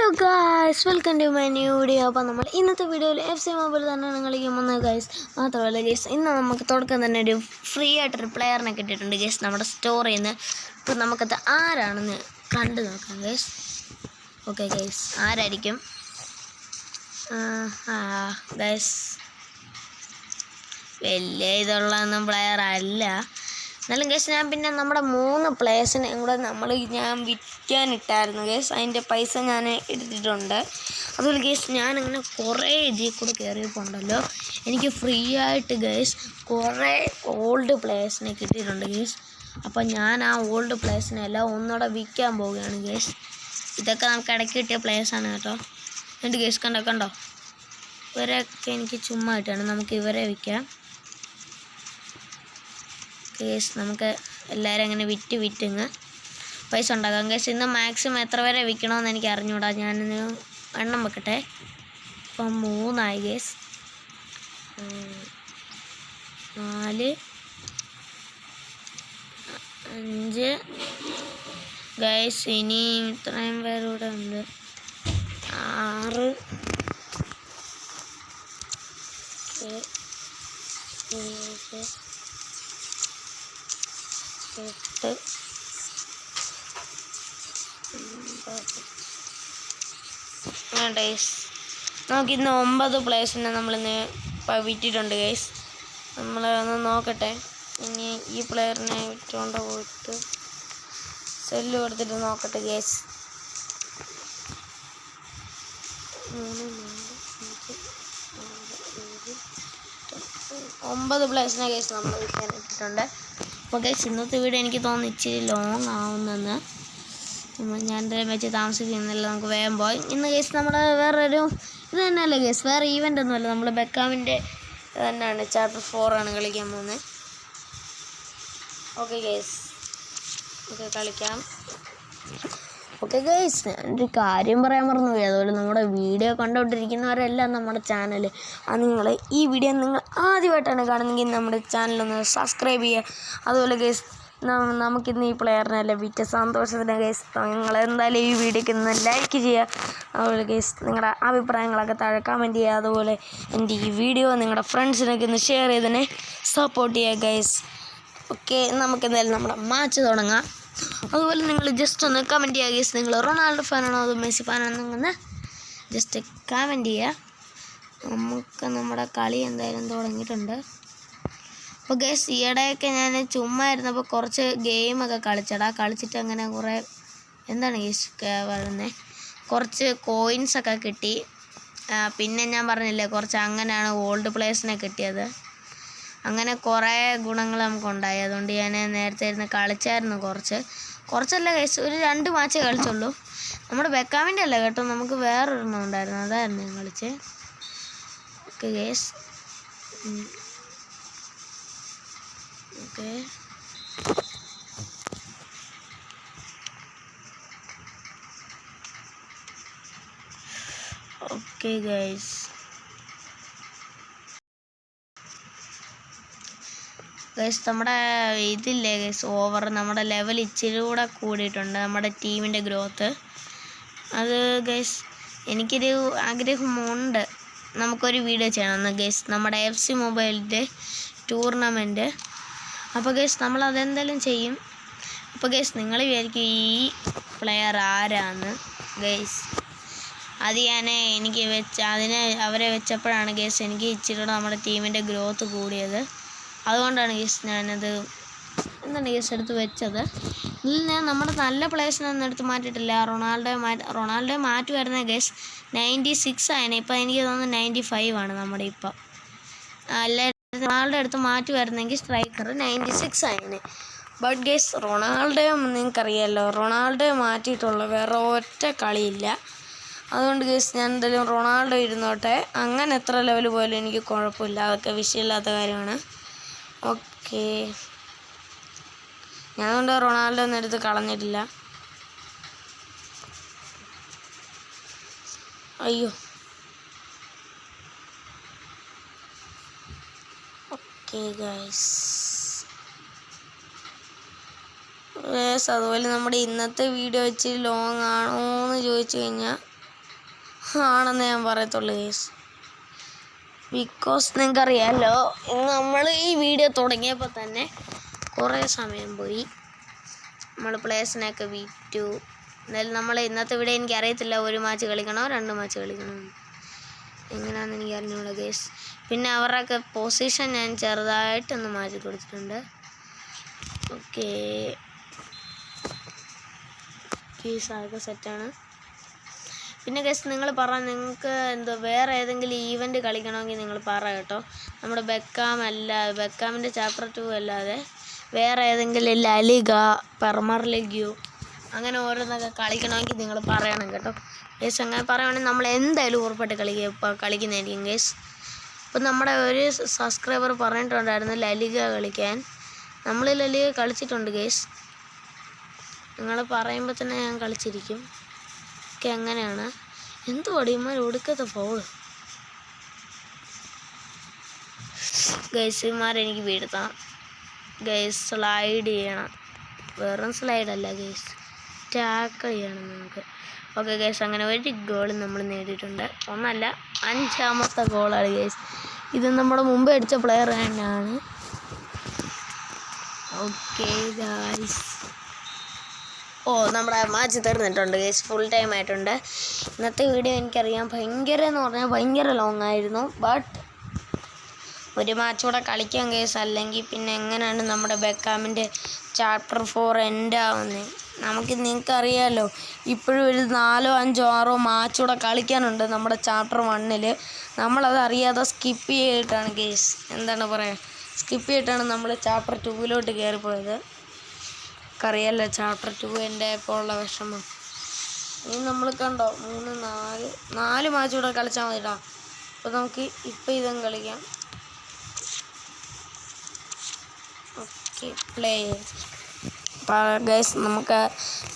Hello guys, welcome to my new video. അപ്പോൾ നമ്മൾ ഇന്നത്തെ വീഡിയോയിൽ FC മൊബൈൽ തന്നെയാണ് കളിക്കുന്നത് ഗൈസ്. മാത്രമല്ല ഗൈസ്, ഇന്ന് നമുക്ക് തുടക്കം തന്നെ ഒരു ഫ്രീ ആയിട്ടൊരു പ്ലെയറിനെ കിട്ടിയിട്ടുണ്ട് ഗൈസ് നമ്മുടെ സ്റ്റോറിൽ നിന്ന്. അപ്പോൾ നമുക്കത് ആരാണെന്ന് കണ്ടു നോക്കാം ഗൈസ്. ഓക്കെ ഗൈസ്, ആരായിരിക്കും ഗൈസ്? വലിയ ഇതുള്ളതൊന്നും പ്ലെയർ അല്ല. എന്നാലും ഗൈസ്, ഞാൻ പിന്നെ നമ്മുടെ 3 പ്ലേയേഴ്സിനെ കൂടെ ഞാൻ വിൽക്കാനിട്ടായിരുന്നു ഗൈസ്. അതിൻ്റെ പൈസ ഞാൻ എടുത്തിട്ടുണ്ട്. അതുപോലെ ഗൈസ്, ഞാനിങ്ങനെ കുറേ ഇതിൽ കൂടെ കയറിയപ്പോണ്ടല്ലോ എനിക്ക് ഫ്രീ ആയിട്ട് ഗൈസ് കുറേ ഓൾഡ് പ്ലേയേഴ്സിനെ കിട്ടിയിട്ടുണ്ട് ഗൈസ്. അപ്പം ഞാൻ ആ ഓൾഡ് പ്ലേയേഴ്സിനെ എല്ലാം ഒന്നുകൂടെ വിൽക്കാൻ പോവുകയാണ് ഗൈസ്. ഇതൊക്കെ നമുക്ക് ഇടയ്ക്ക് കിട്ടിയ പ്ലേയേഴ്സാണ് കേട്ടോ. എന്നിട്ട് ഗൈസ് കണ്ടോ ഇവരൊക്കെ എനിക്ക് ചുമ്മാ ഇട്ടാണ്. നമുക്ക് ഇവരെ വിൽക്കാം കേസ്. നമുക്ക് എല്ലാവരും അങ്ങനെ വിറ്റിങ്ങ് പൈസ ഉണ്ടാക്കാം കേസ്. ഇന്ന് മാക്സിമം എത്ര വരെ വിൽക്കണമെന്ന് എനിക്ക് അറിഞ്ഞൂടാ. ഞാനിന്ന് എണ്ണം വെക്കട്ടെ. ഇപ്പം 3 കേസ്, 4, 5 ഗൈസ്. ഇനിയും ഇത്രയും പേരൂടെ ഉണ്ട്. 6, 7, 8, 9 ഗൈസ്. നമുക്കിന്ന് 9 പ്ലേയേഴ്സിനെ നമ്മളിന്ന് വിറ്റിട്ടുണ്ട് ഗൈസ്. നമ്മൾ ഒന്ന് നോക്കട്ടെ. ഇനി ഈ പ്ലെയറിനെ വിറ്റുകൊണ്ട് പോയിട്ട് സെല്ല് കൊടുത്തിട്ട് നോക്കട്ടെ ഗൈസ്. 9 പ്ലേയേഴ്സിനെ ഗൈസ് നമ്മൾ വിൽക്കാനിട്ടിട്ടുണ്ട്. അപ്പോൾ ഗൈസ്, ഇന്നത്തെ വീഡിയോ എനിക്ക് തോന്നുന്നു ഇച്ചിരി ലോങ് ആവുന്നെന്ന്. ഞാൻ എന്തായാലും വെച്ച് താമസിക്കുന്നില്ല, നമുക്ക് വേഗം പോയി. ഇന്ന് ഗൈസ് നമ്മൾ വേറൊരു ഇത് തന്നെയല്ലേ ഗൈസ്, വേറെ ഈവൻ്റ് ഒന്നുമല്ല. നമ്മൾ ബെക്കാമിൻ്റെ തന്നെയാണ്, ചാപ്റ്റർ 4 ആണ് കളിക്കാൻ പോകുന്നത്. ഓക്കെ ഗൈസ്, ഓക്കെ കളിക്കാം. ഓക്കെ ഗൈസ്, ഞാനൊരു കാര്യം പറയാൻ മറന്നുപോയി. അതുപോലെ നമ്മുടെ വീഡിയോ കണ്ടുകൊണ്ടിരിക്കുന്നവരെല്ലാം നമ്മുടെ ചാനൽ നിങ്ങൾ ഈ വീഡിയോ നിങ്ങൾ ആദ്യമായിട്ടാണ് കാണുന്നതെങ്കിൽ നമ്മുടെ ചാനലൊന്ന് സബ്സ്ക്രൈബ് ചെയ്യുക. അതുപോലെ ഗൈസ്, നമുക്കിന്ന് ഈ പ്ലെയറിനെല്ലാം വിറ്റ സന്തോഷത്തിന് ഗൈസ് നിങ്ങൾ എന്തായാലും ഈ വീഡിയോക്ക് ഒന്ന് ലൈക്ക് ചെയ്യുക. അതുപോലെ ഗൈസ്, നിങ്ങളുടെ അഭിപ്രായങ്ങളൊക്കെ താഴെ കമൻറ്റ് ചെയ്യുക. അതുപോലെ എൻ്റെ ഈ വീഡിയോ നിങ്ങളുടെ ഫ്രണ്ട്സിനൊക്കെ ഒന്ന് ഷെയർ ചെയ്തതിനെ സപ്പോർട്ട് ചെയ്യുക ഗൈസ്. ഓക്കെ, നമുക്കെന്തായാലും നമ്മുടെ മാച്ച് തുടങ്ങാം. അതുപോലെ നിങ്ങൾ ജസ്റ്റ് ഒന്ന് കമൻറ്റ് ചെയ്യുക ഗൈസ്, നിങ്ങൾ റൊണാൾഡോ ഫാനാണോ അതോ മെസ്സി ഫാനാണോ എന്ന് ജസ്റ്റ് കമൻറ്റ് ചെയ്യുക. നമുക്ക് നമ്മുടെ കളി എന്തായാലും തുടങ്ങിയിട്ടുണ്ട്. അപ്പോൾ ഗൈസ്, ഈയിടെയൊക്കെ ഞാൻ ചുമ്മാ ഇരുന്നപ്പോൾ കുറച്ച് ഗെയിമൊക്കെ കളിച്ചിട്ട് അങ്ങനെ കുറേ എന്താണ് ഗൈസ് പറയുന്നത്, കുറച്ച് കോയിൻസൊക്കെ കിട്ടി. പിന്നെ ഞാൻ പറഞ്ഞില്ലേ കുറച്ച് അങ്ങനെയാണ് ഓൾഡ് പ്ലേയേഴ്സിനെ കിട്ടിയത്. അങ്ങനെ കുറേ ഗുണങ്ങൾ നമുക്കുണ്ടായി. അതുകൊണ്ട് ഞാൻ നേരത്തെ ഇരുന്ന് കളിച്ചായിരുന്നു. കുറച്ചല്ല ഗൈസ്, ഒരു 2 മാച്ചേ കളിച്ചുള്ളൂ. നമ്മുടെ ബെക്കാമിൻ്റെ അല്ല കേട്ടോ, നമുക്ക് വേറൊരെണ്ണം ഉണ്ടായിരുന്നു, അതായിരുന്നു ഞാൻ കളിച്ചത്. Okay guys, okay okay guys. Guys, നമ്മുടെ ഇതില്ലേ ഗൈസ് ഓവർ, നമ്മുടെ ലെവൽ ഇച്ചിരി കൂടെ കൂടിയിട്ടുണ്ട്, നമ്മുടെ ടീമിൻ്റെ ഗ്രോത്ത്. അത് ഗൈസ് എനിക്കൊരു ആഗ്രഹമുണ്ട്, നമുക്കൊരു വീഡിയോ ചെയ്യണമെന്ന് ഗൈസ്, നമ്മുടെ FC മൊബൈലിൻ്റെ ടൂർണമെൻറ്റ്. അപ്പോൾ ഗൈസ് നമ്മളതെന്തായാലും ചെയ്യും. അപ്പോൾ ഗൈസ്, നിങ്ങൾ വിചാരിക്കും ഈ പ്ലെയർ ആരാന്ന് ഗൈസ്. അത് അവരെ വെച്ചപ്പോഴാണ് ഗൈസ് എനിക്ക് ഇച്ചിരി കൂടെ നമ്മുടെ ടീമിൻ്റെ ഗ്രോത്ത് കൂടിയത്. അതുകൊണ്ടാണ് ഗൈസ് ഞാനത് എന്താണ് ഗൈസ് എടുത്ത് വെച്ചത്. ഇതിൽ ഞാൻ നമ്മുടെ നല്ല പ്ലേയേഴ്സിനൊന്നും എടുത്ത് മാറ്റിയിട്ടില്ല. റൊണാൾഡോ മാറ്റുമായിരുന്ന ഗൈസ് 96 ആയിരുന്നു. ഇപ്പം എനിക്ക് തോന്നുന്നു 95 ആണ് നമ്മുടെ ഇപ്പം. അല്ല, റൊണാൾഡോ എടുത്ത് മാറ്റുമായിരുന്നെങ്കിൽ സ്ട്രൈക്കർ 96 ആയിരുന്നു. ബട്ട് ഗൈസ്, റൊണാൾഡോ നിങ്ങൾക്കറിയാമല്ലോ, റൊണാൾഡോ മാറ്റിയിട്ടുള്ള വേറെ ഒറ്റ കളിയില്ല. അതുകൊണ്ട് ഗൈസ് ഞാൻ എന്തായാലും റൊണാൾഡോ ഇരുന്നോട്ടെ. അങ്ങനെ എത്ര ലെവൽ പോയാലും എനിക്ക് കുഴപ്പമില്ല, അതൊക്കെ വിഷയമില്ലാത്ത കാര്യമാണ്. ഓക്കെ, ഞാൻ കൊണ്ട് റൊണാൾഡോ ഒന്നും എടുത്ത് കളഞ്ഞിട്ടില്ല. അയ്യോ, ഓക്കെ ഗൈസ്. അതുപോലെ നമ്മുടെ ഇന്നത്തെ വീഡിയോ ഇച്ചിരി ലോങ് ആണോ എന്ന് ചോദിച്ചു കഴിഞ്ഞാൽ ആണെന്ന് ഞാൻ പറയത്തുള്ളൂ ഗൈസ്. ബിക്കോസ് നിങ്ങൾക്കറിയാമല്ലോ, നമ്മൾ ഈ വീഡിയോ തുടങ്ങിയപ്പോൾ തന്നെ കുറേ സമയം പോയി. നമ്മൾ പ്ലേസിനെയൊക്കെ വിറ്റു. എന്നാലും നമ്മൾ ഇന്നത്തെ വീഡിയോ എനിക്കറിയത്തില്ല 1 മാച്ച് കളിക്കണോ 2 മാച്ച് കളിക്കണോ എങ്ങനെയാണെന്ന് എനിക്ക് അറിഞ്ഞൂടാ ഗൈസ്. പിന്നെ അവരുടെയൊക്കെ പൊസിഷൻ ഞാൻ ചെറുതായിട്ടൊന്ന് മാറ്റി കൊടുത്തിട്ടുണ്ട്. ഓക്കെ കേസ് ആകെ സെറ്റാണ്. പിന്നെ ഗൈസ് നിങ്ങൾ നിങ്ങൾക്ക് വേറെ ഏതെങ്കിലും ഈവൻറ്റ് കളിക്കണമെങ്കിൽ നിങ്ങൾ പറ കേട്ടോ. നമ്മുടെ ബെക്കാമിൻ്റെ ചാപ്റ്റർ 2 അല്ലാതെ വേറെ ഏതെങ്കിലും ലാലിഗ, പ്രീമിയർ ലീഗ് അങ്ങനെ ഓരോന്നൊക്കെ കളിക്കണമെങ്കിൽ നിങ്ങൾ പറയണം കേട്ടോ ഗൈസ്. അങ്ങനെ പറയുവാണെങ്കിൽ നമ്മൾ എന്തായാലും ഉറപ്പായിട്ട് കളിക്കുന്നതായിരിക്കും ഗൈസ്. അപ്പം നമ്മുടെ ഒരു സബ്സ്ക്രൈബർ പറഞ്ഞിട്ടുണ്ടായിരുന്നു ലാലിഗ കളിക്കാൻ. നമ്മൾ ലാലിഗ കളിച്ചിട്ടുണ്ട് ഗൈസ്. നിങ്ങൾ പറയുമ്പോൾ തന്നെ ഞാൻ കളിച്ചിരിക്കും. ഒക്കെ അങ്ങനെയാണ്. എന്തുവാടി ഇമാർ ഒടുക്കത്തെ ഫോള് ഗൈസ്. ഇമാരെനിക്ക് വീഴ്ത്താം ഗൈസ്. സ്ലൈഡ് ചെയ്യണം, വെറും സ്ലൈഡല്ല ഗൈസ്, ടാക്കിൾ ചെയ്യണം നമുക്ക്. ഓക്കെ ഗൈസ്, അങ്ങനെ 1 ഗോൾ നമ്മൾ നേടിയിട്ടുണ്ട്. ഒന്നല്ല 5ാമത്തെ ഗോളാണ് ഗൈസ്. ഇത് നമ്മുടെ മുമ്പ് അടിച്ച പ്ലെയർ തന്നെയാണ്. ഓക്കെ ഗൈസ്, നമ്മുടെ മാച്ച് തീർന്നിട്ടുണ്ട് ഗൈസ്. ഫുൾ ടൈം ആയിട്ടുണ്ട്. ഇന്നത്തെ വീഡിയോ എനിക്കറിയാം ഭയങ്കര ലോങ് ആയിരുന്നു. ബട്ട് ഒരു മാച്ച് കൂടെ കളിക്കാം ഗൈസ്. അല്ലെങ്കിൽ പിന്നെ എങ്ങനെയാണ് നമ്മുടെ ബെക്കാമിൻ്റെ ചാപ്റ്റർ 4 എൻഡ് ആവുന്നത്? നിങ്ങൾക്കറിയാമല്ലോ, ഇപ്പോഴും ഒരു 4, 5, 6 മാച്ച് കൂടെ കളിക്കാനുണ്ട് നമ്മുടെ ചാപ്റ്റർ 1. നമ്മളത് അറിയാതെ സ്കിപ്പ് ചെയ്തിട്ടാണ് ഗൈസ്, എന്താണ് പറയുക, സ്കിപ്പ് ചെയ്തിട്ടാണ് നമ്മൾ ചാപ്റ്റർ 2 കയറിപ്പോയത്. അറിയാമല്ലോ ചാപ്റ്റർ 2 എൻ്റെ ഇപ്പോൾ ഉള്ള വിഷമം. ഇനി നമ്മൾ കണ്ടോ 3, 4 മാച്ച് കൂടെ കളിച്ചാൽ മതിട്ടാ. അപ്പോൾ നമുക്ക് ഇപ്പം ഇതും കളിക്കാം. Okay play. അപ്പോൾ ഗൈസ്, നമുക്ക്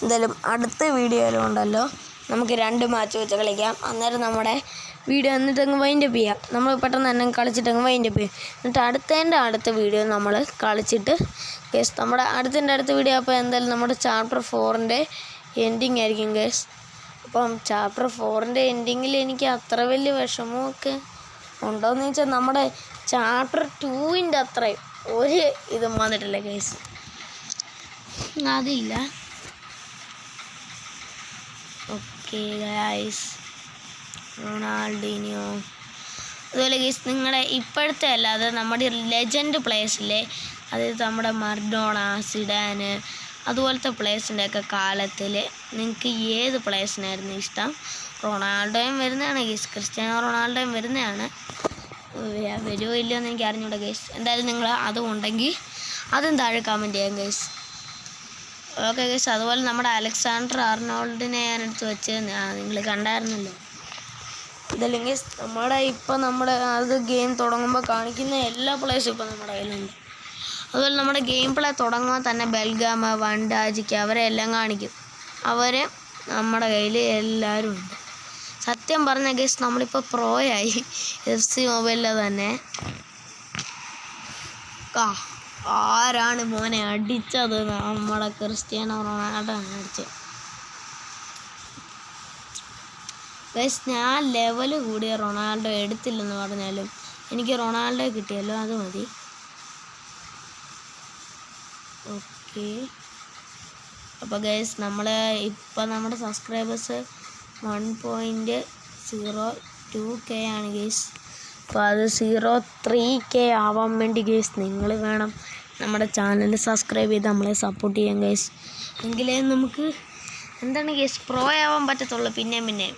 എന്തായാലും അടുത്ത വീഡിയോയിലും ഉണ്ടല്ലോ, നമുക്ക് 2 മാച്ച് വെച്ച് കളിക്കാം. അന്നേരം നമ്മുടെ വീഡിയോ എന്നിട്ടങ്ങ് വൈൻഡപ്പ് ചെയ്യാം. നമ്മൾ പെട്ടെന്ന് തന്നെ കളിച്ചിട്ടങ്ങ് വൈൻഡപ്പ് ചെയ്യും. എന്നിട്ട് അടുത്ത വീഡിയോ നമ്മൾ കളിച്ചിട്ട് ഗൈസ്, നമ്മുടെ അടുത്ത വീഡിയോ അപ്പോൾ എന്തായാലും നമ്മുടെ ചാപ്റ്റർ 4 എൻഡിങ് ആയിരിക്കും ഗൈസ്. അപ്പം ചാപ്റ്റർ 4 എൻഡിങ്ങിൽ എനിക്ക് അത്ര വലിയ വിഷമമൊക്കെ ഉണ്ടോയെന്ന് ചോദിച്ചാൽ നമ്മുടെ ചാപ്റ്റർ 2 അത്രയും ഒരു ഇതും വന്നിട്ടില്ല ഗൈസ്, അതില്ല. Okay guys, Ronaldinho. അതുപോലെ ഗൈസ്, നിങ്ങളുടെ ഇപ്പോഴത്തെ അല്ലാതെ നമ്മുടെ ലെജൻഡ് പ്ലേയേഴ്സിലെ, അതായത് നമ്മുടെ മർഡോണ, സിഡാന് അതുപോലത്തെ പ്ലേയേഴ്സിൻ്റെയൊക്കെ കാലത്തിൽ നിങ്ങൾക്ക് ഏത് പ്ലേയേഴ്സിനായിരുന്നു ഇഷ്ടം? റൊണാൾഡോയും വരുന്നതാണ് ഗൈസ്, ക്രിസ്ത്യാനോ റൊണാൾഡോയും വരുന്നതാണ്. വരുമോ ഇല്ലയോ എന്ന് എനിക്ക് അറിഞ്ഞൂടാ ഗൈസ്. എന്തായാലും നിങ്ങൾ അതും ഉണ്ടെങ്കിൽ അതും താഴെ കമൻറ്റ് ചെയ്യാം ഗൈസ്. ഓക്കെ ഗൈസ്, അതുപോലെ നമ്മുടെ അലക്സാണ്ടർ ആർണോൾഡിനെ ഞാൻ എടുത്ത് വെച്ച് നിങ്ങൾ കണ്ടായിരുന്നല്ലോ. ഇതല്ലെങ്കിൽ നമ്മുടെ അത് ഗെയിം തുടങ്ങുമ്പോൾ കാണിക്കുന്ന എല്ലാ പ്ലേയേഴ്സും ഇപ്പോൾ നമ്മുടെ കയ്യിലുണ്ട്. അതുപോലെ നമ്മുടെ ഗെയിം പ്ലേ തുടങ്ങുമ്പോൾ തന്നെ ബെൽഗാമ, വണ്ടാജിക്ക് അവരെ എല്ലാം കാണിക്കും. അവരെ നമ്മുടെ കയ്യിൽ എല്ലാവരും ഉണ്ട്. സത്യം പറഞ്ഞ ഗൈസ്, നമ്മളിപ്പോൾ പ്രോയായി FC മൊബൈലിൽ തന്നെ. ആരാണ് മോനെ അടിച്ചത്? നമ്മുടെ ക്രിസ്ത്യാനോ റൊണാൾഡോ ആണ് അടിച്ചത് ഗൈസ്. ഞാൻ ലെവൽ കൂടിയ റൊണാൾഡോ എടുത്തില്ലെന്ന് പറഞ്ഞാലും എനിക്ക് റൊണാൾഡോ കിട്ടിയല്ലോ, അത് മതി. ഓക്കെ, അപ്പോൾ ഗൈസ് നമ്മുടെ സബ്സ്ക്രൈബേഴ്സ് 1.02K ആണ് ഗൈസ്. അപ്പോൾ അത് 03K ആവാൻ വേണ്ടി ഗൈസ് നിങ്ങൾ വേണം നമ്മുടെ ചാനൽ സബ്സ്ക്രൈബ് ചെയ്ത് നമ്മളെ സപ്പോർട്ട് ചെയ്യാം ഗൈസ്. എങ്കിലേ നമുക്ക് എന്താണ് ഗൈസ് പ്രോ ആവാൻ പറ്റത്തുള്ളൂ പിന്നെ.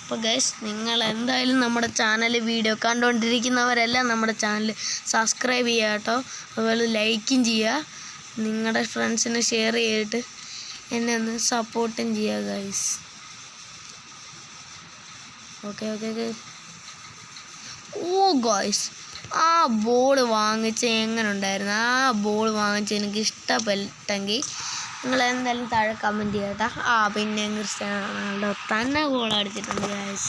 അപ്പോൾ ഗൈസ്, നിങ്ങൾ എന്തായാലും നമ്മുടെ ചാനൽ വീഡിയോ കണ്ടുകൊണ്ടിരിക്കുന്നവരെല്ലാം നമ്മുടെ ചാനൽ സബ്സ്ക്രൈബ് ചെയ്യുക കേട്ടോ. അതുപോലെ ലൈക്കും ചെയ്യുക, നിങ്ങളുടെ ഫ്രണ്ട്സിന് ഷെയർ ചെയ്തിട്ട് എന്നെ ഒന്ന് സപ്പോർട്ടും ചെയ്യുക ഗൈസ്. ഓക്കെ. ഗൈസ്, ആ ബോൾ വാങ്ങിച്ച് എങ്ങനെ ഉണ്ടായിരുന്നു? ആ ബോൾ വാങ്ങിച്ച് എനിക്ക് ഇഷ്ടപ്പെട്ടെങ്കിൽ നിങ്ങൾ എന്തായാലും താഴെ കമൻറ്റ് ചെയ്യട്ടോ. പിന്നെ ക്രിസ്ത്യാനോ റൊണാൾഡോ തന്നെ ഗോൾ അടിച്ചിട്ടുണ്ട് ഗൈസ്.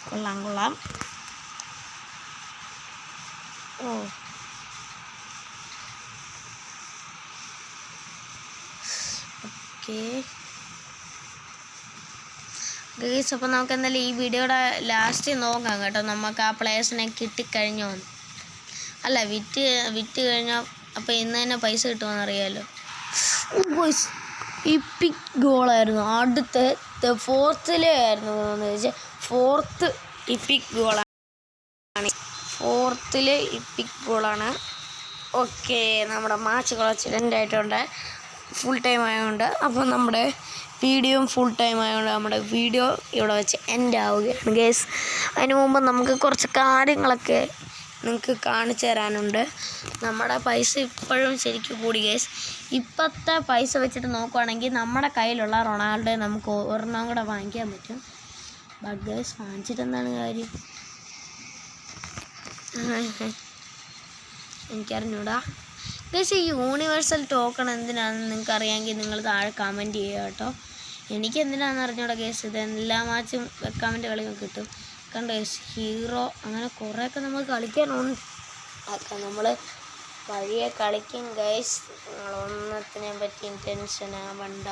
കൊള്ളാം. ഓക്കെ ഗൈസ് അപ്പോൾ നമുക്ക് എന്തായാലും ഈ വീഡിയോയുടെ ലാസ്റ്റ് നോക്കാം കേട്ടോ, നമുക്ക് ആ പ്ലേയേഴ്സിനെ കിട്ടിക്കഴിഞ്ഞോ അല്ല വിറ്റ് കഴിഞ്ഞാൽ അപ്പോൾ ഇന്ന് തന്നെ പൈസ കിട്ടുമെന്ന് അറിയാമല്ലോ. ഗൈസ് ഇപ്പിക് ഗോളായിരുന്നു, അടുത്ത ഫോർത്തിലേ ആയിരുന്നു എന്ന് വെച്ചാൽ ഫോർത്ത് ഇപ്പിക് ഗോളാണ്. ഓക്കെ, നമ്മുടെ മാച്ച് കുറച്ച് ആയിട്ടുണ്ട്, ഫുൾ ടൈം ആയതുകൊണ്ട്. അപ്പോൾ നമ്മുടെ വീഡിയോയും ഫുൾ ടൈം ആയതുകൊണ്ട് നമ്മുടെ വീഡിയോ ഇവിടെ വെച്ച് എൻഡ് ആവുകയാണ് ഗൈസ്. അതിന് മുമ്പ് നമുക്ക് കുറച്ച് കാര്യങ്ങളൊക്കെ നിങ്ങൾക്ക് കാണിച്ചു തരാനുണ്ട്. നമ്മുടെ പൈസ ഇപ്പോഴും ശരിക്കും കൂടി ഗൈസ്. ഇപ്പോഴത്തെ പൈസ വെച്ചിട്ട് നോക്കുവാണെങ്കിൽ നമ്മുടെ കയ്യിലുള്ള റൊണാൾഡോയെ നമുക്ക് ഒരെണ്ണം കൂടെ വാങ്ങിക്കാൻ പറ്റും. ബട്ട് ഗൈസ് വാങ്ങിച്ചിട്ട് എന്താണ് കാര്യം എനിക്കറിഞ്ഞൂടാ ഗൈസ്. ഈ യൂണിവേഴ്സൽ ടോക്കൺ എന്തിനാണെന്ന് നിങ്ങൾക്ക് അറിയാമെങ്കിൽ നിങ്ങൾ താഴെ കമൻറ്റ് ചെയ്യുക കേട്ടോ. എനിക്ക് എന്തിനാണെന്ന് അറിഞ്ഞൂടാ ഗൈസ്. ഇത് എല്ലാ മാച്ചും വെക്കാൻ വേണ്ടി കളിക്കാൻ കിട്ടും. കണ്ടോ ഗൈസ്, ഹീറോ അങ്ങനെ കുറേയൊക്കെ നമുക്ക് കളിക്കാനുണ്ട്. അതൊക്കെ നമ്മൾ വഴിയെ കളിക്കും ഗൈസ്. നിങ്ങളൊന്നത്തിനെ പറ്റിയും ടെൻഷൻ ആവണ്ട.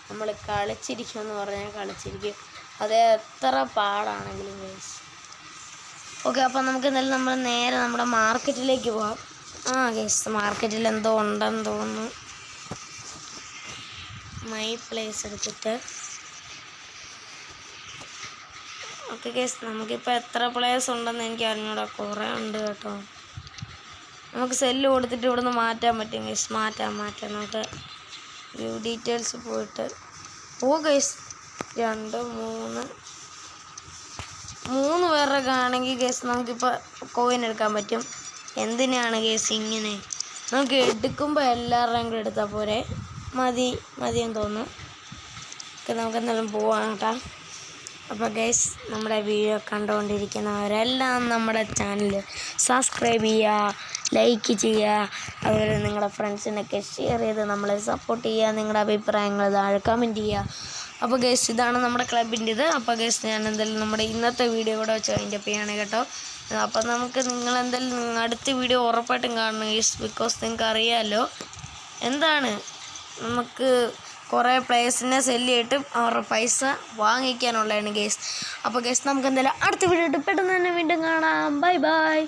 നമ്മൾ കളിച്ചിരിക്കുമെന്ന് പറഞ്ഞാൽ കളിച്ചിരിക്കും, അത് എത്ര പാടാണെങ്കിലും ഗൈസ്. ഓക്കെ, അപ്പോൾ നമുക്ക് എന്തായാലും നമ്മൾ നേരെ നമ്മുടെ മാർക്കറ്റിലേക്ക് പോകാം. ഗൈസ് മാർക്കറ്റിൽ എന്തോ ഉണ്ടെന്ന് തോന്നുന്നു. മൈ പ്ലേസ് എടുത്തിട്ട് ഓക്കെ ഗൈസ്, നമുക്കിപ്പോൾ എത്ര പ്ലേയേഴ്സ് ഉണ്ടെന്ന് എനിക്ക് അറിഞ്ഞൂടാ, കുറേ ഉണ്ട് കേട്ടോ. നമുക്ക് സെല്ല് കൊടുത്തിട്ട് ഇവിടുന്ന് മാറ്റാൻ പറ്റും ഗൈസ്. മാറ്റാം നമുക്ക് വ്യൂ ഡീറ്റെയിൽസ് പോയിട്ട് ഗൈസ് 2 3 പേരൊക്കെ ആണെങ്കിൽ ഗൈസ് നമുക്കിപ്പോൾ കോയിൻ എടുക്കാൻ പറ്റും. എന്തിനാണ് ഗൈസ് ഇങ്ങനെ? നമുക്ക് എടുക്കുമ്പോൾ എല്ലാവരുടെയും കൂടെ എടുത്താൽ പോരെ, മതിയെന്ന് തോന്നുന്നു. നമുക്ക് എന്തായാലും പോവാം കേട്ടോ. അപ്പോൾ ഗൈസ് നമ്മുടെ വീഡിയോ കണ്ടുകൊണ്ടിരിക്കുന്നവരെല്ലാം നമ്മുടെ ചാനൽ സബ്സ്ക്രൈബ് ചെയ്യുക, ലൈക്ക് ചെയ്യുക, അതുപോലെ നിങ്ങളുടെ ഫ്രണ്ട്സിനൊക്കെ ഷെയർ ചെയ്ത് നമ്മളെ സപ്പോർട്ട് ചെയ്യുക. നിങ്ങളുടെ അഭിപ്രായങ്ങൾ താഴെ കമൻറ്റ് ചെയ്യുക. അപ്പോൾ ഗൈസ് ഇതാണ് നമ്മുടെ ക്ലബിൻ്റെത്. അപ്പോൾ ഗൈസ് ഞാൻ എന്തായാലും നമ്മുടെ ഇന്നത്തെ വീഡിയോ കൂടെ വെച്ച് അതിൻ്റെ ചെയ്യാണ് കേട്ടോ. അപ്പോൾ നമുക്ക് നിങ്ങളെന്തായാലും അടുത്ത വീഡിയോ ഉറപ്പായിട്ടും കാണണം ഗൈസ്. ബിക്കോസ് നിങ്ങൾക്ക് അറിയാമല്ലോ എന്താണ്, നമുക്ക് കുറേ പ്ലേയേഴ്സിനെ സെല്ല് ചെയ്തിട്ട് അവരുടെ പൈസ വാങ്ങിക്കാനുള്ളതാണ് ഗൈസ്. അപ്പോൾ ഗൈസ് നമുക്ക് എന്തായാലും അടുത്ത വീഡിയോ പെട്ടെന്ന് തന്നെ വീണ്ടും കാണാം. ബൈ.